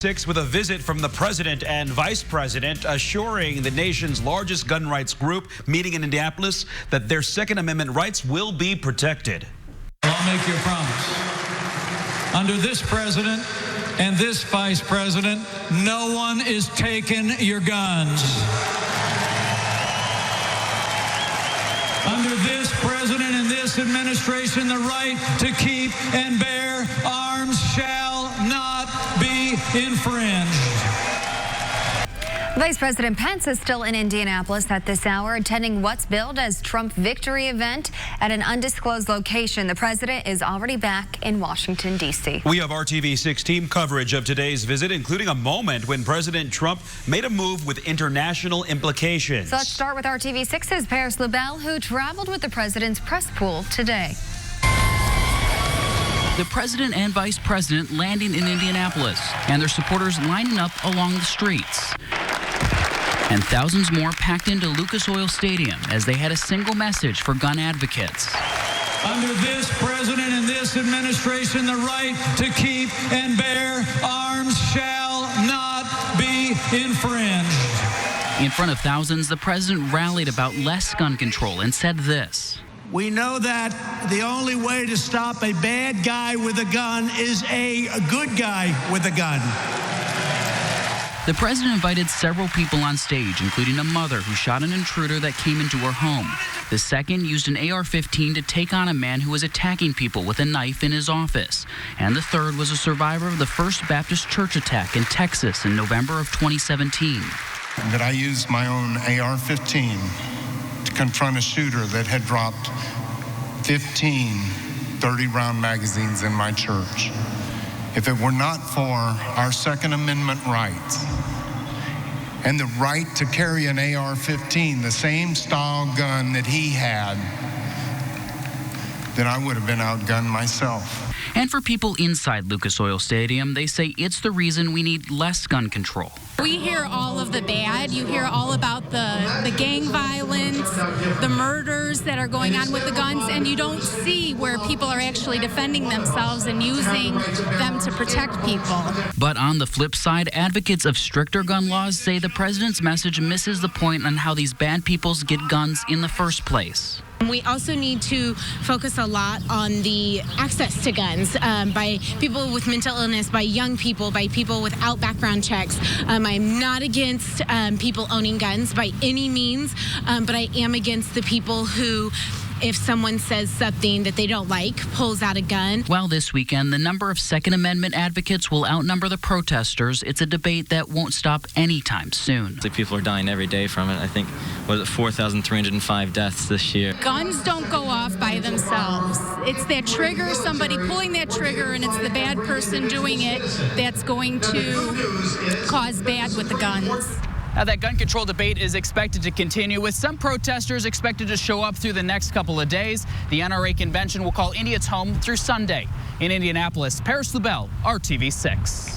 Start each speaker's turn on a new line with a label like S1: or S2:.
S1: 6 with a visit from the president and vice president, assuring the nation's largest gun rights group meeting in Indianapolis that their Second Amendment rights will be protected.
S2: I'll make you a promise. Under this president and this vice president, no one is taking your guns. Under this president and this administration, the right to keep and bear arms shall not be infringed.
S3: Vice President Pence is still in Indianapolis at this hour, attending what's billed as Trump victory event at an undisclosed location. The president is already back in Washington, D.C.
S1: We have RTV6 team coverage of today's visit, including a moment when President Trump made a move with international implications.
S3: So let's start with RTV6's Paris LaBelle, who traveled with the president's press pool today.
S4: The president and vice president landing in Indianapolis, and their supporters lining up along the streets. And thousands more packed into Lucas Oil Stadium as they had a single message for gun advocates.
S2: Under this president and this administration, the right to keep and bear arms shall not be infringed.
S4: In front of thousands, the president rallied about less gun control and said this.
S5: We know that the only way to stop a bad guy with a gun is a good guy with a gun.
S4: The president invited several people on stage, including a mother who shot an intruder that came into her home. The second used an AR-15 to take on a man who was attacking people with a knife in his office. And the third was a survivor of the First Baptist Church attack in Texas in November of 2017.
S6: That I used my own AR-15 to confront a shooter that had dropped 15 30-round magazines in my church. If it were not for our Second Amendment rights and the right to carry an AR-15, the same style gun that he had, then I would have been outgunned myself.
S4: And for people inside Lucas Oil Stadium, they say it's the reason we need less gun control.
S7: We hear all of the bad. You hear all about the gang violence, the murders that are going on with the guns, and you don't see where people are actually defending themselves and using them to protect people.
S4: But on the flip side, advocates of stricter gun laws say the president's message misses the point on how these bad people get guns in the first place.
S7: We also need to focus a lot on the access to guns by people with mental illness, by young people, by people without background checks. I'm not against people owning guns by any means, but I am against the people who, if someone says something that they don't like, pulls out a gun.
S4: Well, this weekend, the number of Second Amendment advocates will outnumber the protesters. It's a debate that won't stop anytime soon.
S8: People are dying every day from it. I think, 4,305 deaths this year.
S7: Guns don't go off by themselves. It's that trigger, somebody pulling that trigger, and it's the bad person doing it that's going to cause bad with the guns.
S9: Now, that gun control debate is expected to continue, with some protesters expected to show up through the next couple of days. The NRA convention will call Indy its home through Sunday. In Indianapolis, Paris LaBelle, RTV6.